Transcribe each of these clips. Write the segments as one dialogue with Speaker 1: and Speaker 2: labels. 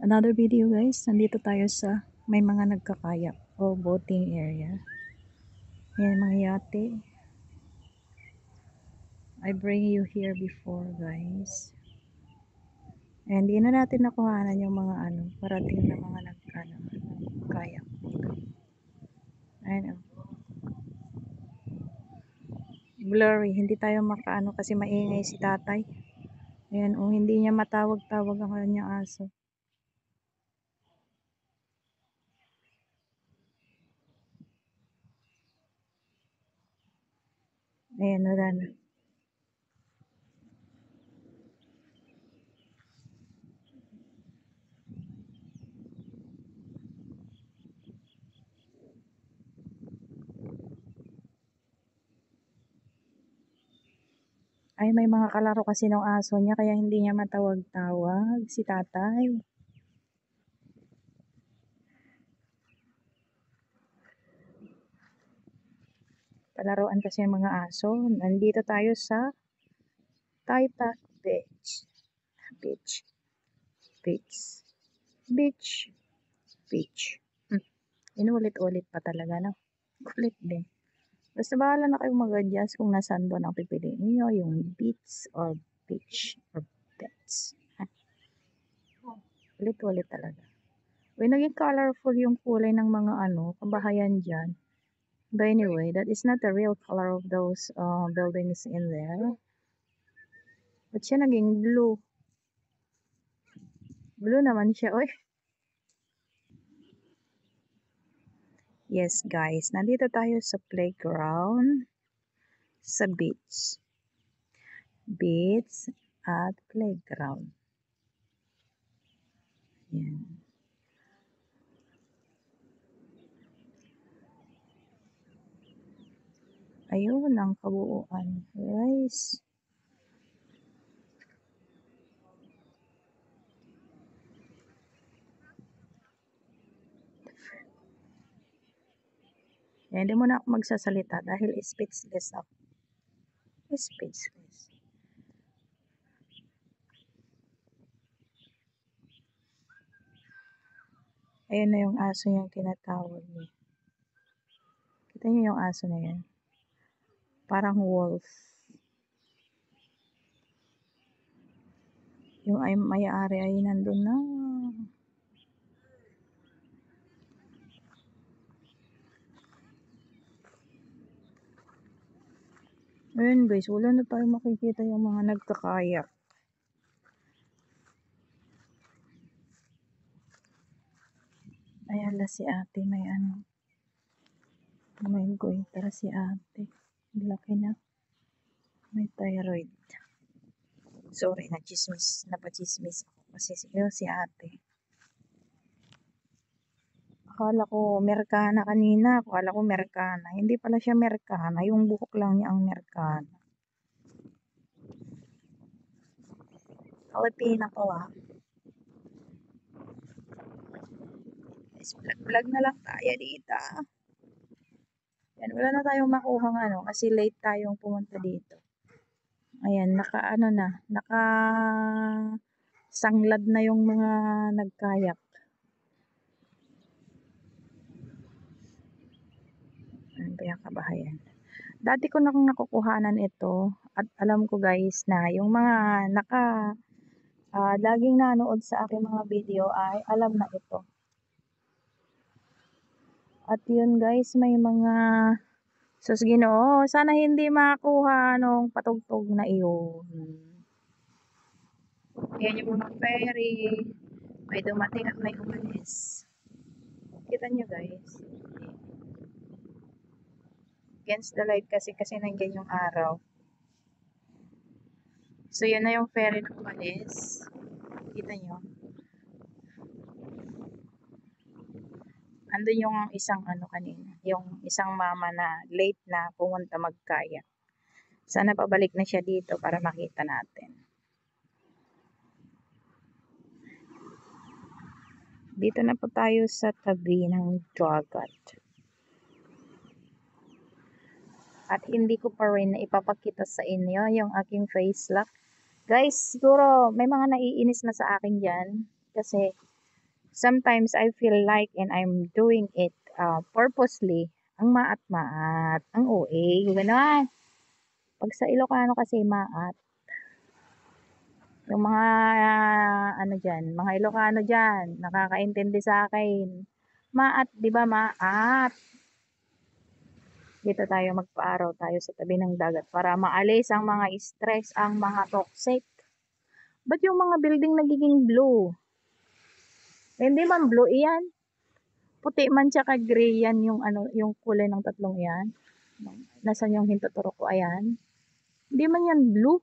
Speaker 1: Another video guys, nandito tayo sa may mga nagkakayak o boating area. Ayan mga yate. I bring you here before guys. And di na natin nakuhanan yung mga parating na mga nagkayak. Ayan o. Blurry, hindi tayo makaano kasi maingay si tatay. Ayan o, hindi niya matawag-tawag ang kanyang aso. Ayan, wala na. Ay, may mga kalaro kasi ng aso niya kaya hindi niya matawag-tawag si tatay. Palaruan kasi yung mga aso. Nandito tayo sa Taipa Beach. Beach. Beach. Beach. Beach. Inulit-ulit pa talaga, no? Kulit din. Basta bahala na kayong mag-adjust kung nasaan doon ang pipiliin niyo, yung beach or beach or beach. Ulit-ulit talaga. Uy, naging colorful yung kulay ng mga kabahayan dyan. But anyway, that is not the real color of those buildings in there. But siya naging blue. Blue naman siya, oy. Yes guys, nandito tayo sa playground, sa beach. Beach at playground. Yan. Ayun ang kabuuan, guys. Yan, hindi muna ako magsasalita dahil speechless ako. Speechless. Ayun na yung aso yung tinatawag niya. Kita niyo yung aso na yan? Parang wolf. Yung may-ari ay nandun na. Ayun guys, wala na tayo makikita yung mga nagkakayak. Ayan la si ate, may may goiter si ate. Laki na. May thyroid. Sorry, napachismis ako kasi si ate. Akala ko Amerikana kanina. Akala ko Amerikana. Hindi pala siya Amerikana. Yung buhok lang niya ang Amerikana. Filipina pala. Vlog na lang tayo dito. Yan, wala na tayong makuhang kasi late tayong pumunta dito. Ayan, naka sanglad na yung mga nagkayak. Ano ba yung kabahayan? Dati ko na kung nakukuhanan ito at alam ko guys na yung mga laging nanood sa aking mga video ay alam na ito. At yun guys, may mga sus Ginoo, sana hindi makuha nung patugtog na iyon. Yan yung mga ferry. May dumating at may umalis. Kita nyo guys. Against the light kasi nandiyan yung araw. So yun na yung ferry na umalis. Kita nyo. Andun yung isang kanina. Yung isang mama na late na pumunta magkayak. Sana pabalik na siya dito para makita natin. Dito na po tayo sa tabi ng dagat. At hindi ko pa rin ipapakita sa inyo yung aking face lock. Guys, siguro may mga naiinis na sa akin dyan. Kasi Sometimes I feel like and I'm doing it purposely. Ang maat-maat, ang OA, gano'n. Pag sa Ilocano kasi maat, yung mga ano diyan, mga Ilocano diyan, nakakaintindi sa akin. Maat, 'di ba maat? Dito tayo magpa-araw tayo sa tabi ng dagat para maalis ang mga stress, ang mga toxic. Ba't yung mga building nagiging blue? Hindi man blue iyan. Puti man tsaka gray yan yung ano, yung kulay ng tatlong yan. Nasaan yung hintuturo ko? Ayan. Hindi man yan blue.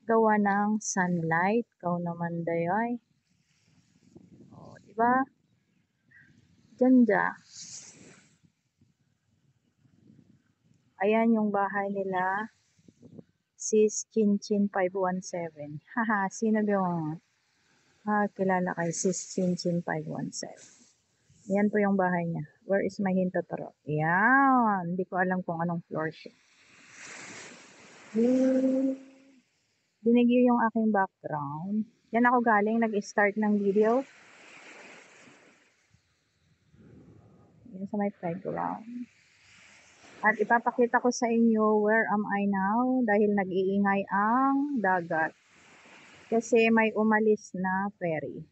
Speaker 1: Gawa ng sunlight. Ikaw naman dayoy. O, diba? Diyan. Ayan yung bahay nila. Sis Chinchin 517. Haha, sino yung kilala kay Sis Chinchin 517? Ayan po yung bahay niya. Where is my hintuturo? Ayan. Hindi ko alam kung anong floor siya. Binigyo yung aking background. Yan ako galing, nag-start ng video. Yan sa my background. At ipapakita ko sa inyo where am I now dahil nag-iingay ang dagat. Kasi may umalis na ferry.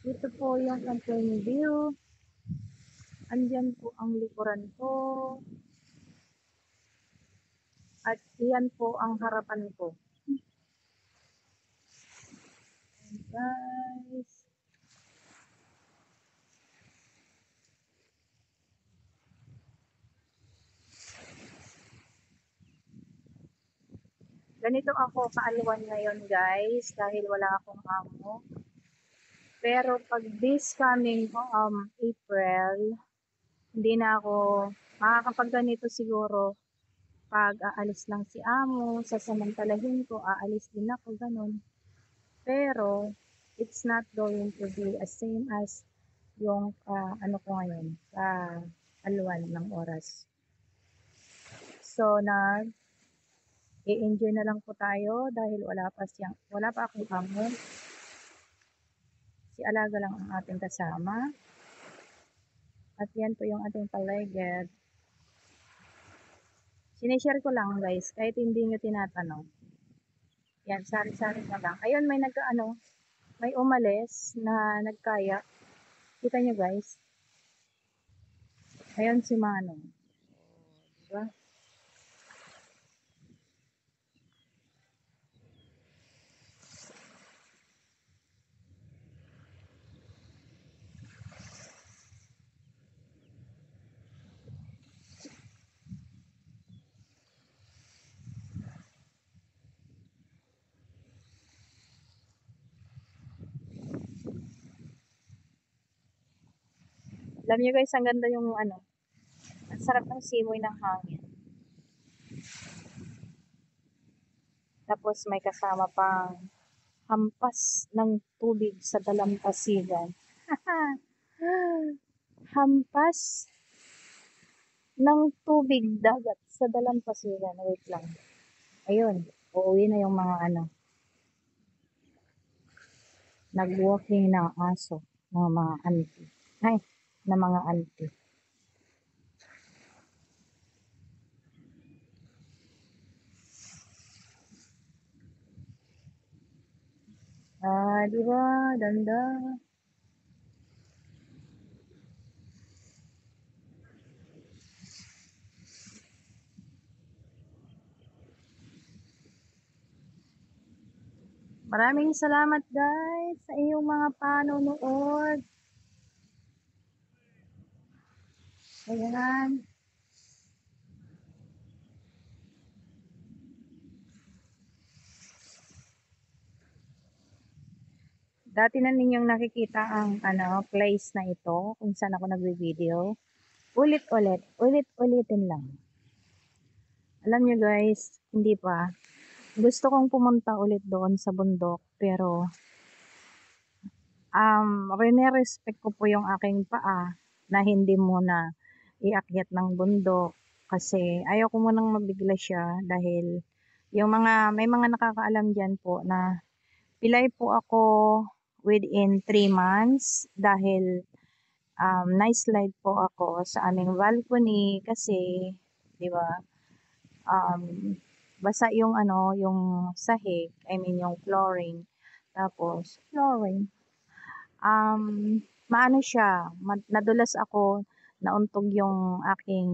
Speaker 1: Ito po yung aking view. Andyan po ang likuran ko. At iyan po ang harapan ko. And guys. Ganito ako kaaliwan ngayon guys dahil wala akong amo. Pero pag this coming April, hindi na ako makakapag ganito siguro. Pag aalis lang si amo, sasamantalahin ko, aalis din ako, ganun. Pero, it's not going to be as same as yung ano ko ngayon, alwan ng oras. So, i-enjoy na lang po tayo dahil wala pa akong amo. Si Alaga lang ang ating kasama. At yan po yung ating paligid. Sinishare ko lang guys, kahit hindi nyo tinatanong. Yan, sari-sari na lang. Ayun, may umalis na nagkaya. Kita nyo guys. Ayun si Manong. Diba? Alam nyo guys, ang ganda yung ang sarap ng simoy ng hangin. Tapos may kasama pang hampas ng tubig sa dalampasigan. Hampas ng tubig dagat sa dalampasigan. Wait lang. Ayun, uuwi na yung mga nag-walking na aso ng mga auntie. Ay, na mga auntie. Di ba? Ganda. Maraming salamat guys sa iyong mga panonood. Ayan. Dati na ninyong nakikita ang place na ito kung saan ako nagvi-video. Ulit-ulitin lang. Alam nyo guys, hindi pa. Gusto kong pumunta ulit doon sa bundok pero rene-respect ko po yung aking paa na hindi muna iakyat ng bundok kasi ayaw ko munang mabigla siya dahil Yung mga, may mga nakakaalam dyan po na pilay po ako within 3 months dahil na-slide po ako sa aming balcony kasi, di ba, basa yung ano, yung sahig, I mean yung flooring. Tapos, flooring. Maano siya, nadulas ako, nauntog yung aking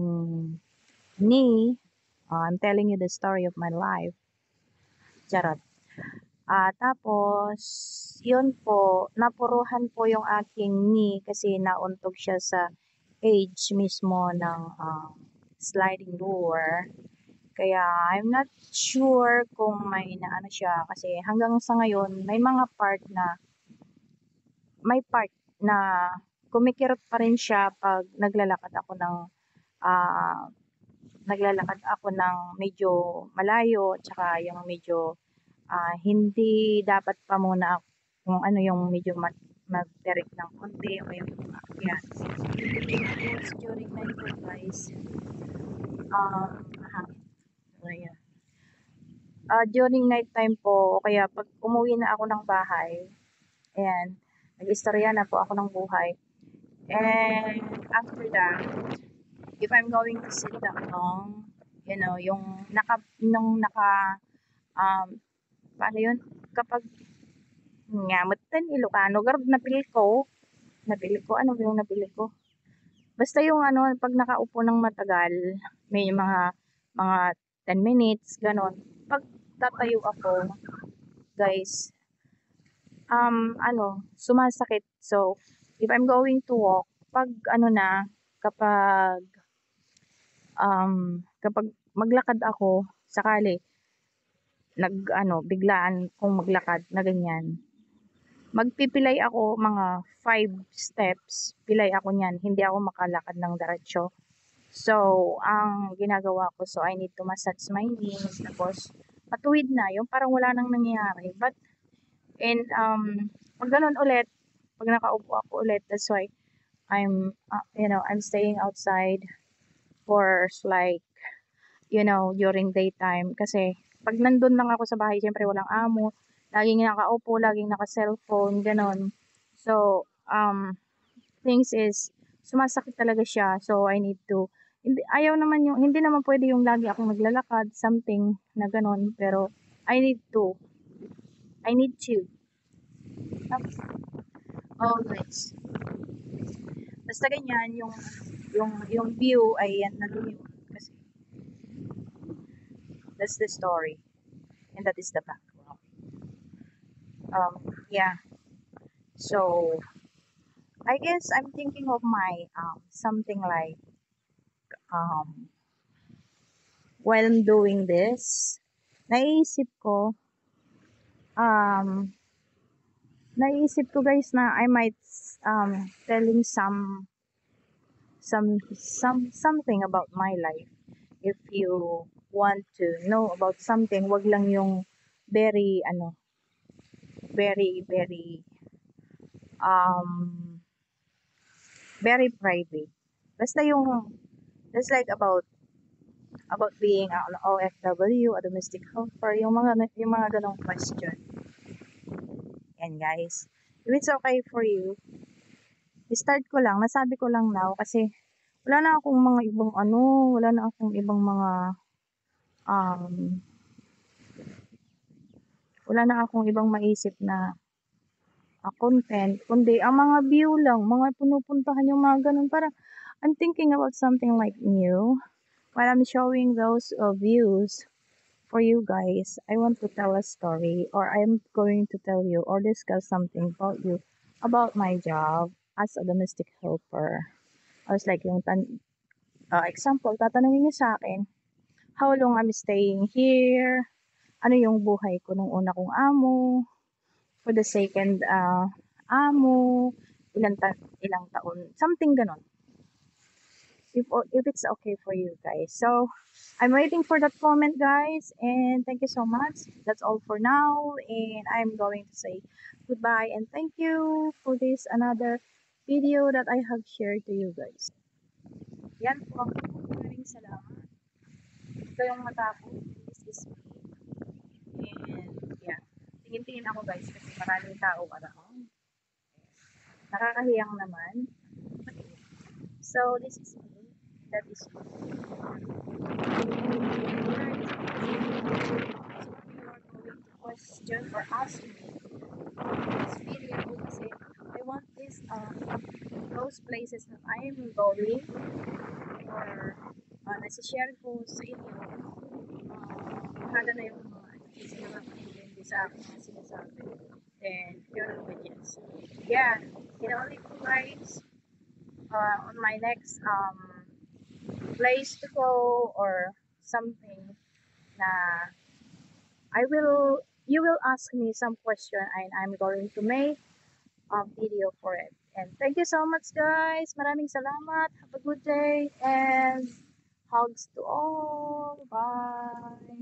Speaker 1: knee. I'm telling you the story of my life. Charot. Tapos, yun po, napuruhan po yung aking knee kasi nauntog siya sa edge mismo ng sliding door. Kaya, I'm not sure kung may naano siya kasi hanggang sa ngayon, may part na kumikirot pa rin siya pag ah, naglalakad ako ng medyo malayo, tsaka yung medyo hindi dapat pa muna kung ano yung medyo magtirik ng konti o yung yan. Tapos during night po guys, ayan. During night time po, kaya pag umuwi na ako ng bahay, ayan, nag-istorya na po ako ng buhay. And after that, if I'm going to sit down, you know, yung paano yun? Kapag ngamot din, Ilocano, garb napili ko, ano yung napili ko? Basta yung ano, pag nakaupo ng matagal, may mga 10 minutes, ganon. Pag tatayo ako, guys, sumasakit. So, if I'm going to walk, pag ano na, kapag, kapag maglakad ako, sakali, biglaan kong maglakad na ganyan, magpipilay ako mga 5 steps, pilay ako niyan, hindi ako makalakad ng diretso. So, ang ginagawa ko, so I need to massage my knees, tapos matuwid na, yung parang wala nang nangyayari. Pag ganun ulit, pag nakaupo ako ulit, that's why I'm staying outside for like, during daytime. Kasi, pag nandun lang ako sa bahay, syempre walang amo, laging nakaupo, laging naka-cellphone, ganon. So, things is, sumasakit talaga siya. So, I need to, hindi naman pwede yung lagi akong naglalakad, something na ganon. Pero, I need to. Tapos, always. Basta ganyan, yung view ay yan na yun. Kasi, that's the story. And that is the background. Yeah. So, I guess I'm thinking of my, something like, while I'm doing this, naisip ko, um, guys na I might, telling something about my life. If you want to know about something, wag lang yung very, very, um, very private. Basta yung, just like about being an OFW, a domestic helper, yung mga ganong question. Yan guys. If it's okay for you, start ko lang, nasabi ko lang now kasi wala na akong mga ibang wala na akong ibang mga um, wala na akong ibang maisip na content, kundi ang mga view lang, mga pinupuntahan yung mga ganun. Parang, I'm thinking about something like new. While I'm showing those views for you guys, I want to tell a story, or I'm going to tell you or discuss something about you, about my job as a domestic helper. I was like, example, tatanungin niyo sa akin, how long I'm staying here, ano yung buhay ko nung una kong amo, for the second amo, ilang taon, something ganon. If it's okay for you guys. So, I'm waiting for that comment guys, and thank you so much. That's all for now, and I'm going to say goodbye and thank you for this another video that I have shared to you guys. Yan po. Maraming salamat. Ito yung mata ko. This is me. And yeah, tingin-tingin ako guys kasi maraming tao around. Nakakahiyang naman. So this is me. That is you. Question or ask me this video kasi I want this those places that I am going or nasi-share ko sa inyo hada na yung mga kasi nakaka-intindi sa akin mga sinasabi and your languages. Yeah, in only two guys on my next place to go or something na you will ask me some question and I'm going to make a video for it. And thank you so much guys. Maraming salamat. Have a good day and hugs to all. Bye.